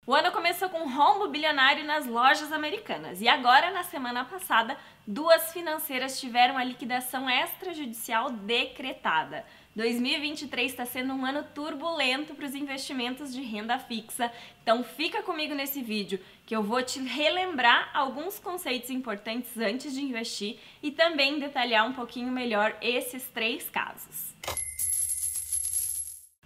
O ano começou com um rombo bilionário nas lojas americanas e agora, na semana passada, duas financeiras tiveram a liquidação extrajudicial decretada. 2023 está sendo um ano turbulento para os investimentos de renda fixa, então fica comigo nesse vídeo que eu vou te relembrar alguns conceitos importantes antes de investir e também detalhar um pouquinho melhor esses três casos.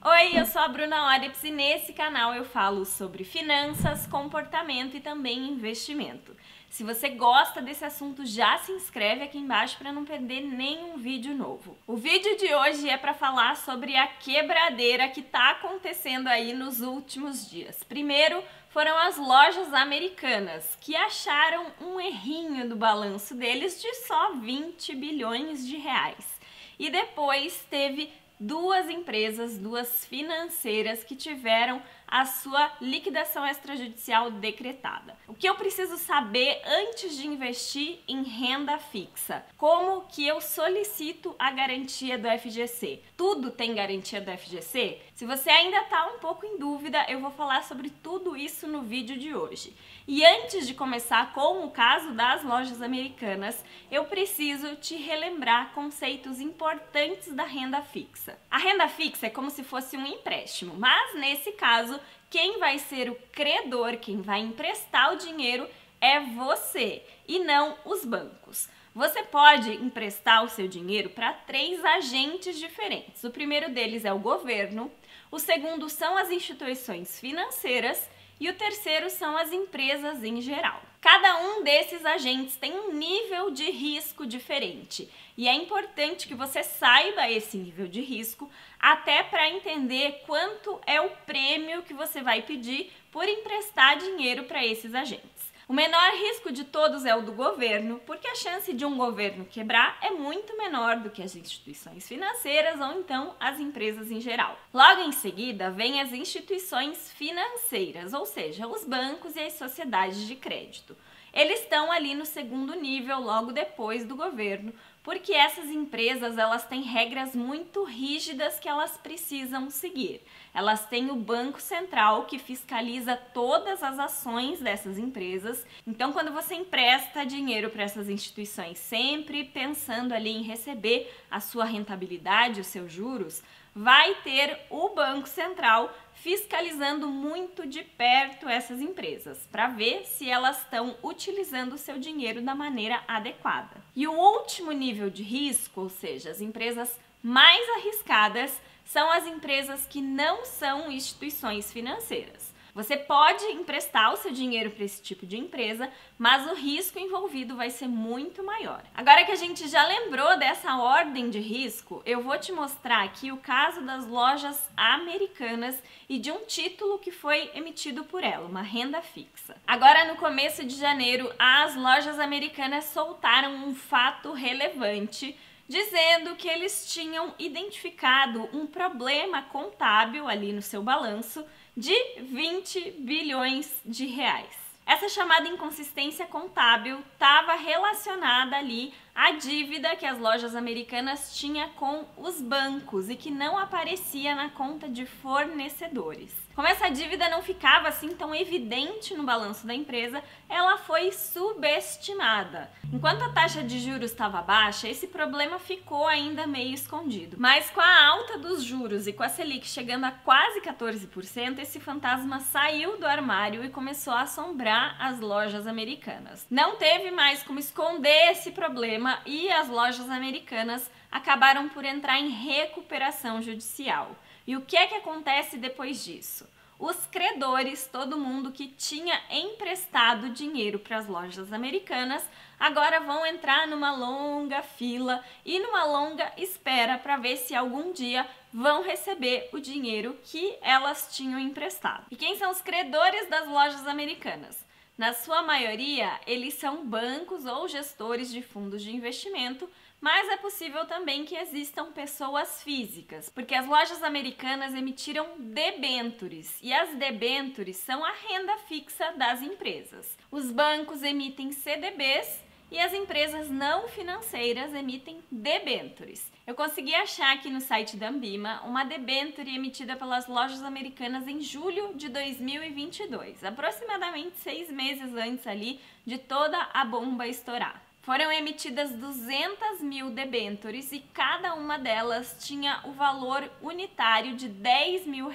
Oi, eu sou a Bruna Orips e nesse canal eu falo sobre finanças, comportamento e também investimento. Se você gosta desse assunto, já se inscreve aqui embaixo para não perder nenhum vídeo novo. O vídeo de hoje é para falar sobre a quebradeira que está acontecendo aí nos últimos dias. Primeiro, foram as lojas americanas, que acharam um errinho do balanço deles de só 20 bilhões de reais. E depois teve duas empresas, duas financeiras que tiveram a sua liquidação extrajudicial decretada. O que eu preciso saber antes de investir em renda fixa? Como que eu solicito a garantia do FGC? Tudo tem garantia do FGC? Se você ainda está um pouco em dúvida, eu vou falar sobre tudo isso no vídeo de hoje. E antes de começar com o caso das lojas americanas, eu preciso te relembrar conceitos importantes da renda fixa. A renda fixa é como se fosse um empréstimo, mas nesse caso, quem vai ser o credor, quem vai emprestar o dinheiro é você e não os bancos. Você pode emprestar o seu dinheiro para três agentes diferentes. O primeiro deles é o governo, o segundo são as instituições financeiras e o terceiro são as empresas em geral. Cada um desses agentes tem um nível de risco diferente e é importante que você saiba esse nível de risco até para entender quanto é o prêmio que você vai pedir por emprestar dinheiro para esses agentes. O menor risco de todos é o do governo, porque a chance de um governo quebrar é muito menor do que as instituições financeiras ou então as empresas em geral. Logo em seguida, vem as instituições financeiras, ou seja, os bancos e as sociedades de crédito. Eles estão ali no segundo nível, logo depois do governo, porque essas empresas elas têm regras muito rígidas que elas precisam seguir. Elas têm o Banco Central que fiscaliza todas as ações dessas empresas. Então, quando você empresta dinheiro para essas instituições, sempre pensando ali em receber a sua rentabilidade, os seus juros, vai ter o Banco Central fiscalizando muito de perto essas empresas, para ver se elas estão utilizando o seu dinheiro da maneira adequada. E o último nível de risco, ou seja, as empresas mais arriscadas, são as empresas que não são instituições financeiras. Você pode emprestar o seu dinheiro para esse tipo de empresa, mas o risco envolvido vai ser muito maior. Agora que a gente já lembrou dessa ordem de risco, eu vou te mostrar aqui o caso das lojas americanas e de um título que foi emitido por ela, uma renda fixa. Agora, no começo de janeiro, as lojas americanas soltaram um fato relevante, dizendo que eles tinham identificado um problema contábil ali no seu balanço de 20 bilhões de reais. Essa chamada inconsistência contábil estava relacionada ali à dívida que as lojas americanas tinham com os bancos e que não aparecia na conta de fornecedores. Como essa dívida não ficava assim tão evidente no balanço da empresa, ela foi subestimada. Enquanto a taxa de juros estava baixa, esse problema ficou ainda meio escondido. Mas com a alta dos juros e com a Selic chegando a quase 14%, esse fantasma saiu do armário e começou a assombrar as lojas americanas. Não teve mais como esconder esse problema e as lojas americanas acabaram por entrar em recuperação judicial. E o que é que acontece depois disso? Os credores, todo mundo que tinha emprestado dinheiro para as lojas americanas, agora vão entrar numa longa fila e numa longa espera para ver se algum dia vão receber o dinheiro que elas tinham emprestado. E quem são os credores das lojas americanas? Na sua maioria, eles são bancos ou gestores de fundos de investimento, mas é possível também que existam pessoas físicas, porque as lojas americanas emitiram debêntures, e as debêntures são a renda fixa das empresas. Os bancos emitem CDBs e as empresas não financeiras emitem debêntures. Eu consegui achar aqui no site da Ambima uma debênture emitida pelas lojas americanas em julho de 2022, aproximadamente 6 meses antes ali de toda a bomba estourar. Foram emitidas 200 mil debêntures e cada uma delas tinha o valor unitário de R$10 mil.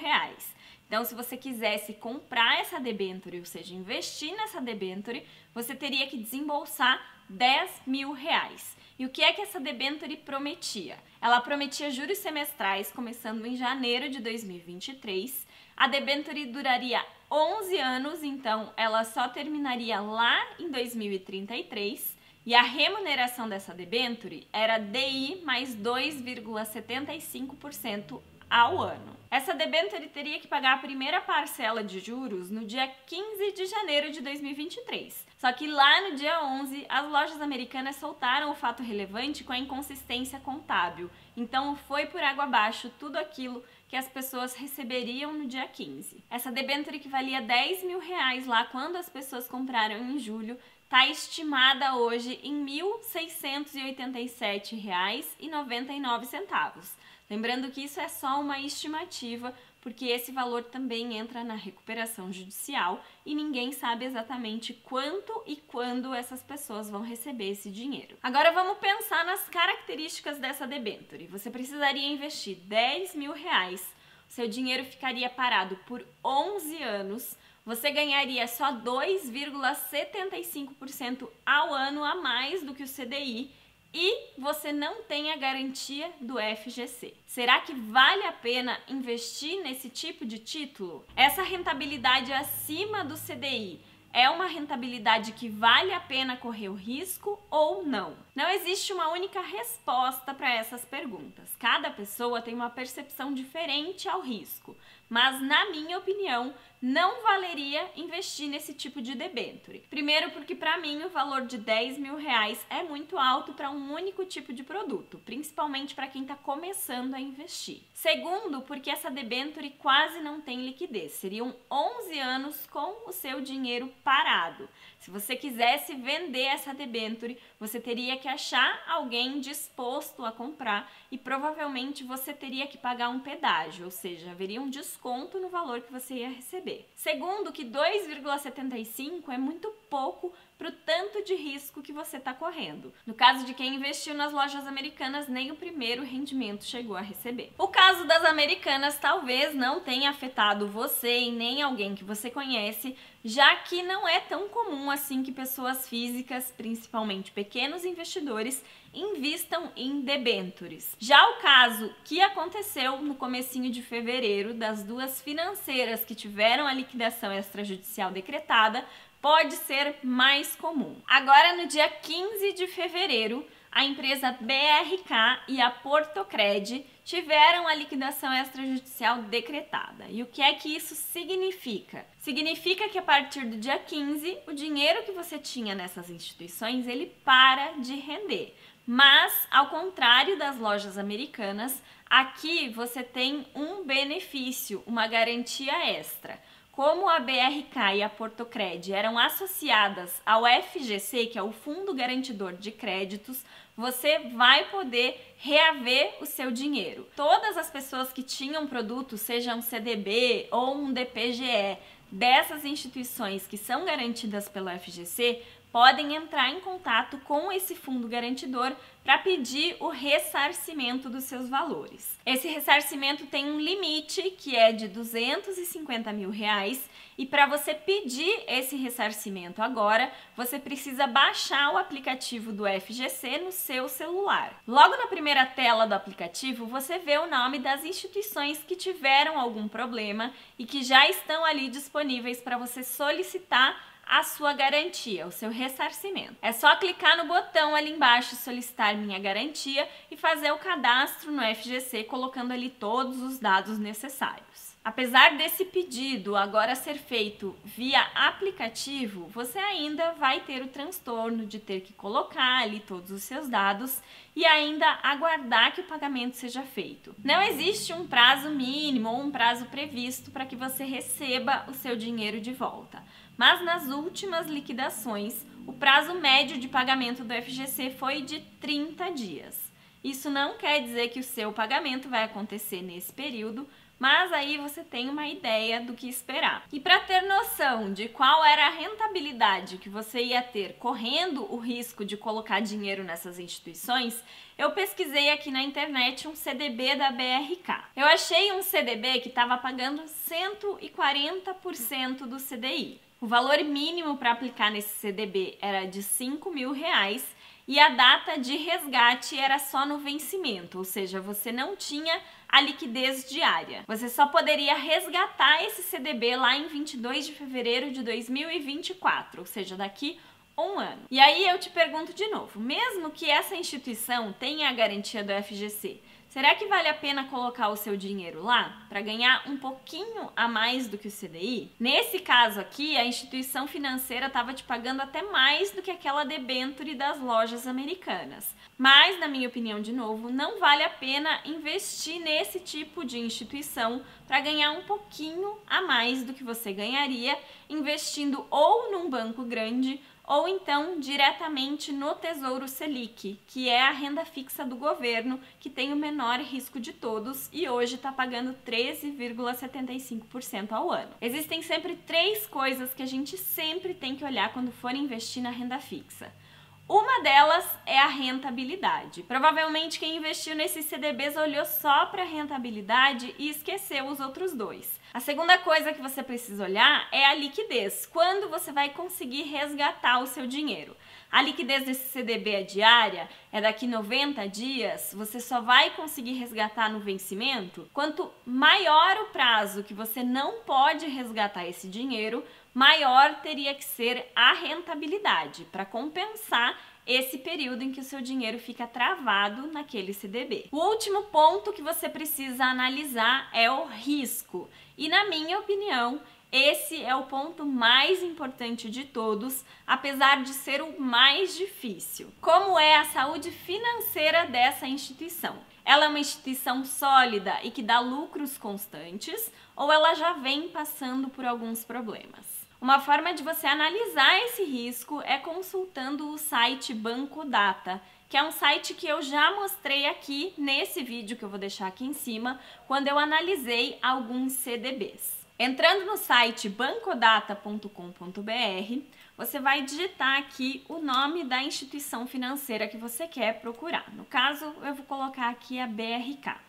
Então, se você quisesse comprar essa debênture, ou seja, investir nessa debênture, você teria que desembolsar R$10 mil. E o que é que essa debênture prometia? Ela prometia juros semestrais começando em janeiro de 2023. A debênture duraria 11 anos, então ela só terminaria lá em 2033. E a remuneração dessa debênture era DI mais 2,75% ao ano. Essa debênture teria que pagar a primeira parcela de juros no dia 15 de janeiro de 2023. Só que lá no dia 11, as lojas americanas soltaram o fato relevante com a inconsistência contábil. Então foi por água abaixo tudo aquilo que as pessoas receberiam no dia 15. Essa debênture que valia R$10 mil lá quando as pessoas compraram em julho, está estimada hoje em R$ 1.687,99. Lembrando que isso é só uma estimativa, porque esse valor também entra na recuperação judicial e ninguém sabe exatamente quanto e quando essas pessoas vão receber esse dinheiro. Agora vamos pensar nas características dessa debênture. Você precisaria investir R$10 mil, seu dinheiro ficaria parado por 11 anos, você ganharia só 2,75% ao ano a mais do que o CDI e você não tem a garantia do FGC. Será que vale a pena investir nesse tipo de título? Essa rentabilidade acima do CDI é uma rentabilidade que vale a pena correr o risco ou não? Não existe uma única resposta para essas perguntas. Cada pessoa tem uma percepção diferente ao risco, mas na minha opinião, não valeria investir nesse tipo de debênture. Primeiro porque para mim o valor de R$10 mil é muito alto para um único tipo de produto, principalmente para quem está começando a investir. Segundo, porque essa debênture quase não tem liquidez, seriam 11 anos com o seu dinheiro parado. Se você quisesse vender essa debênture, você teria que achar alguém disposto a comprar e provavelmente você teria que pagar um pedágio, ou seja, haveria um desconto no valor que você ia receber. Segundo, que 2,75 é muito pouco para o tanto de risco que você está correndo. No caso de quem investiu nas lojas americanas, nem o primeiro rendimento chegou a receber. O caso das americanas talvez não tenha afetado você e nem alguém que você conhece, já que não é tão comum assim que pessoas físicas, principalmente pequenos investidores, invistam em debêntures. Já o caso que aconteceu no comecinho de fevereiro das duas financeiras que tiveram a liquidação extrajudicial decretada pode ser mais comum. Agora, no dia 15 de fevereiro, a empresa BRK e a Portocred tiveram a liquidação extrajudicial decretada. E o que é que isso significa? Significa que a partir do dia 15, o dinheiro que você tinha nessas instituições, ele para de render. Mas, ao contrário das lojas americanas, aqui você tem um benefício, uma garantia extra. Como a BRK e a Portocred eram associadas ao FGC, que é o Fundo Garantidor de Créditos, você vai poder reaver o seu dinheiro. Todas as pessoas que tinham produtos, seja um CDB ou um DPGE, dessas instituições que são garantidas pelo FGC, podem entrar em contato com esse fundo garantidor para pedir o ressarcimento dos seus valores. Esse ressarcimento tem um limite que é de R$250 mil e para você pedir esse ressarcimento agora, você precisa baixar o aplicativo do FGC no seu celular. Logo na primeira tela do aplicativo, você vê o nome das instituições que tiveram algum problema e que já estão ali disponíveis para você solicitar a sua garantia, o seu ressarcimento. É só clicar no botão ali embaixo, solicitar minha garantia e fazer o cadastro no FGC, colocando ali todos os dados necessários. Apesar desse pedido agora ser feito via aplicativo, você ainda vai ter o transtorno de ter que colocar ali todos os seus dados e ainda aguardar que o pagamento seja feito. Não existe um prazo mínimo ou um prazo previsto para que você receba o seu dinheiro de volta, mas nas últimas liquidações, o prazo médio de pagamento do FGC foi de 30 dias. Isso não quer dizer que o seu pagamento vai acontecer nesse período, mas aí você tem uma ideia do que esperar. E para ter noção de qual era a rentabilidade que você ia ter correndo o risco de colocar dinheiro nessas instituições, eu pesquisei aqui na internet um CDB da BRK. Eu achei um CDB que estava pagando 140% do CDI. O valor mínimo para aplicar nesse CDB era de R$5.000 e a data de resgate era só no vencimento, ou seja, você não tinha a liquidez diária. Você só poderia resgatar esse CDB lá em 22 de fevereiro de 2024, ou seja, daqui um ano. E aí eu te pergunto de novo, mesmo que essa instituição tenha a garantia do FGC, será que vale a pena colocar o seu dinheiro lá para ganhar um pouquinho a mais do que o CDI? Nesse caso aqui, a instituição financeira estava te pagando até mais do que aquela debênture das lojas americanas. Mas, na minha opinião, de novo, não vale a pena investir nesse tipo de instituição para ganhar um pouquinho a mais do que você ganharia investindo ou num banco grande ou então diretamente no Tesouro Selic, que é a renda fixa do governo, que tem o menor risco de todos e hoje está pagando 13,75% ao ano. Existem sempre 3 coisas que a gente sempre tem que olhar quando for investir na renda fixa. Uma delas é a rentabilidade. Provavelmente quem investiu nesses CDBs olhou só para a rentabilidade e esqueceu os outros 2. A segunda coisa que você precisa olhar é a liquidez. Quando você vai conseguir resgatar o seu dinheiro? A liquidez desse CDB é diária, é daqui 90 dias, você só vai conseguir resgatar no vencimento. Quanto maior o prazo que você não pode resgatar esse dinheiro, maior teria que ser a rentabilidade para compensar esse período em que o seu dinheiro fica travado naquele CDB. O último ponto que você precisa analisar é o risco. E na minha opinião, esse é o ponto mais importante de todos, apesar de ser o mais difícil. Como é a saúde financeira dessa instituição? Ela é uma instituição sólida e que dá lucros constantes, ou ela já vem passando por alguns problemas? Uma forma de você analisar esse risco é consultando o site Banco Data, que é um site que eu já mostrei aqui nesse vídeo que eu vou deixar aqui em cima, quando eu analisei alguns CDBs. Entrando no site bancodata.com.br, você vai digitar aqui o nome da instituição financeira que você quer procurar. No caso, eu vou colocar aqui a BRK.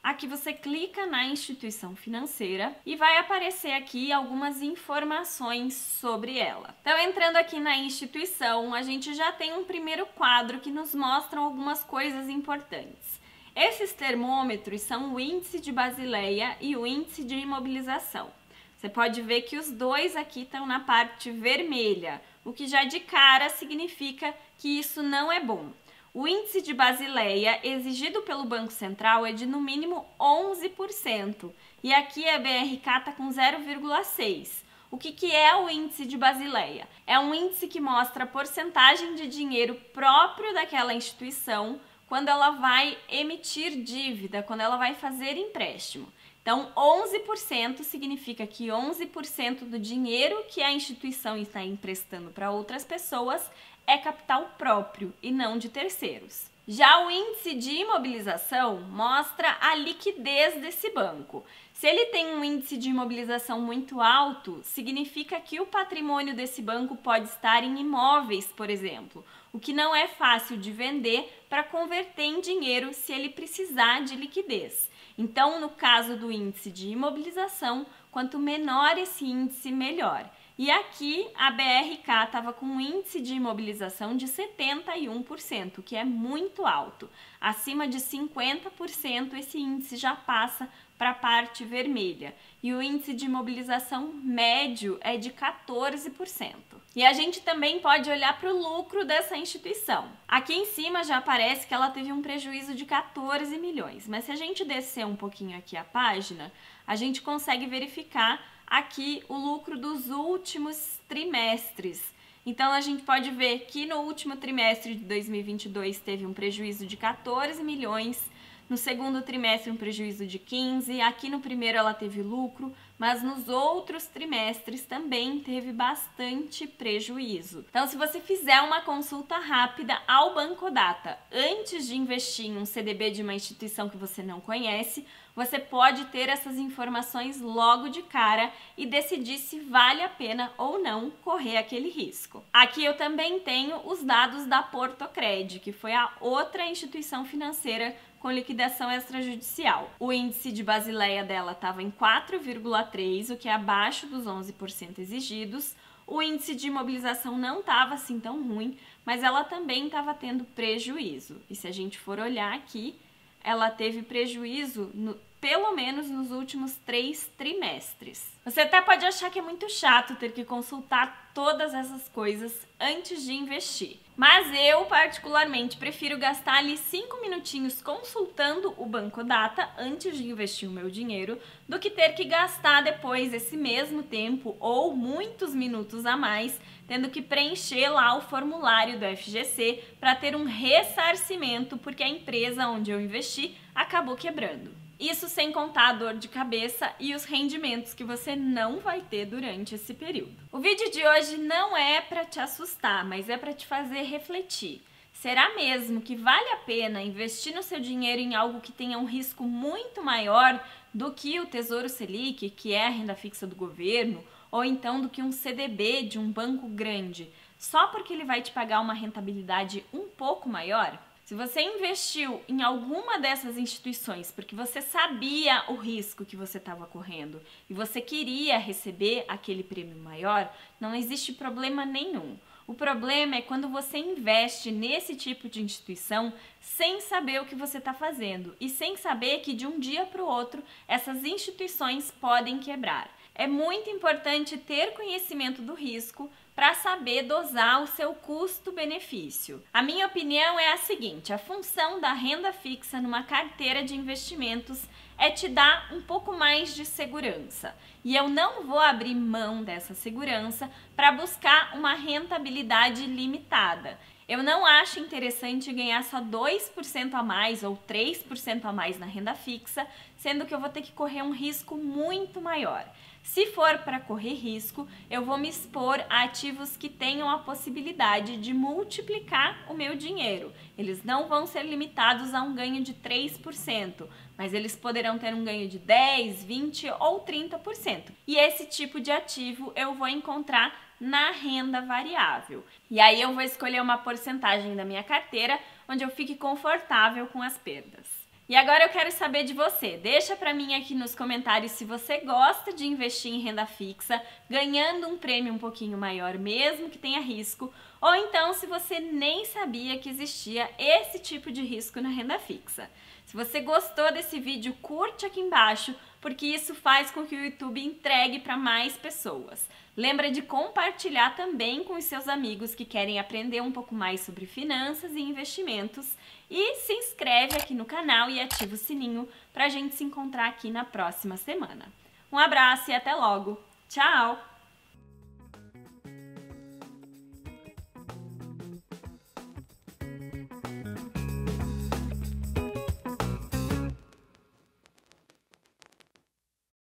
Aqui você clica na instituição financeira e vai aparecer aqui algumas informações sobre ela. Então, entrando aqui na instituição, a gente já tem um primeiro quadro que nos mostra algumas coisas importantes. Esses termômetros são o índice de Basileia e o índice de imobilização. Você pode ver que os dois aqui estão na parte vermelha, o que já de cara significa que isso não é bom. O índice de Basileia exigido pelo Banco Central é de no mínimo 11% e aqui a BRK está com 0,6%. O que é o índice de Basileia? É um índice que mostra a porcentagem de dinheiro próprio daquela instituição quando ela vai emitir dívida, quando ela vai fazer empréstimo. Então, 11% significa que 11% do dinheiro que a instituição está emprestando para outras pessoas é capital próprio e não de terceiros. Já o índice de imobilização mostra a liquidez desse banco. Se ele tem um índice de imobilização muito alto, significa que o patrimônio desse banco pode estar em imóveis, por exemplo, o que não é fácil de vender para converter em dinheiro se ele precisar de liquidez. Então, no caso do índice de imobilização, quanto menor esse índice, melhor. E aqui a BRK estava com um índice de imobilização de 71%, que é muito alto. Acima de 50% esse índice já passa para a parte vermelha. E o índice de imobilização médio é de 14%. E a gente também pode olhar para o lucro dessa instituição. Aqui em cima já aparece que ela teve um prejuízo de 14 milhões, mas se a gente descer um pouquinho aqui a página, a gente consegue verificar aqui o lucro dos últimos trimestres. Então, a gente pode ver que no último trimestre de 2022 teve um prejuízo de 14 milhões, no segundo trimestre um prejuízo de 15, aqui no primeiro ela teve lucro, mas nos outros trimestres também teve bastante prejuízo. Então, se você fizer uma consulta rápida ao Bancodata antes de investir em um CDB de uma instituição que você não conhece, você pode ter essas informações logo de cara e decidir se vale a pena ou não correr aquele risco. Aqui eu também tenho os dados da Portocred, que foi a outra instituição financeira com liquidação extrajudicial. O índice de Basileia dela estava em 4,3, o que é abaixo dos 11% exigidos. O índice de imobilização não estava assim tão ruim, mas ela também estava tendo prejuízo. E se a gente for olhar aqui, ela teve prejuízo pelo menos nos últimos 3 trimestres. Você até pode achar que é muito chato ter que consultar todas essas coisas antes de investir. Mas eu, particularmente, prefiro gastar ali 5 minutinhos consultando o Bancodata antes de investir o meu dinheiro do que ter que gastar depois esse mesmo tempo ou muitos minutos a mais tendo que preencher lá o formulário do FGC para ter um ressarcimento porque a empresa onde eu investi acabou quebrando. Isso sem contar a dor de cabeça e os rendimentos que você não vai ter durante esse período. O vídeo de hoje não é para te assustar, mas é para te fazer refletir. Será mesmo que vale a pena investir no seu dinheiro em algo que tenha um risco muito maior do que o Tesouro Selic, que é a renda fixa do governo, ou então do que um CDB de um banco grande, só porque ele vai te pagar uma rentabilidade um pouco maior? Se você investiu em alguma dessas instituições porque você sabia o risco que você estava correndo e você queria receber aquele prêmio maior, não existe problema nenhum. O problema é quando você investe nesse tipo de instituição sem saber o que você está fazendo e sem saber que de um dia para o outro essas instituições podem quebrar. É muito importante ter conhecimento do risco para saber dosar o seu custo-benefício. A minha opinião é a seguinte: a função da renda fixa numa carteira de investimentos é te dar um pouco mais de segurança. E eu não vou abrir mão dessa segurança para buscar uma rentabilidade limitada. Eu não acho interessante ganhar só 2% a mais ou 3% a mais na renda fixa, sendo que eu vou ter que correr um risco muito maior. Se for para correr risco, eu vou me expor a ativos que tenham a possibilidade de multiplicar o meu dinheiro. Eles não vão ser limitados a um ganho de 3%, mas eles poderão ter um ganho de 10, 20 ou 30%. E esse tipo de ativo eu vou encontrar na renda variável. E aí eu vou escolher uma porcentagem da minha carteira onde eu fique confortável com as perdas. E agora eu quero saber de você. Deixa pra mim aqui nos comentários se você gosta de investir em renda fixa, ganhando um prêmio um pouquinho maior, mesmo que tenha risco, ou então se você nem sabia que existia esse tipo de risco na renda fixa. Se você gostou desse vídeo, curte aqui embaixo, porque isso faz com que o YouTube entregue para mais pessoas. Lembra de compartilhar também com os seus amigos que querem aprender um pouco mais sobre finanças e investimentos. E se inscreve aqui no canal e ativa o sininho para a gente se encontrar aqui na próxima semana. Um abraço e até logo! Tchau!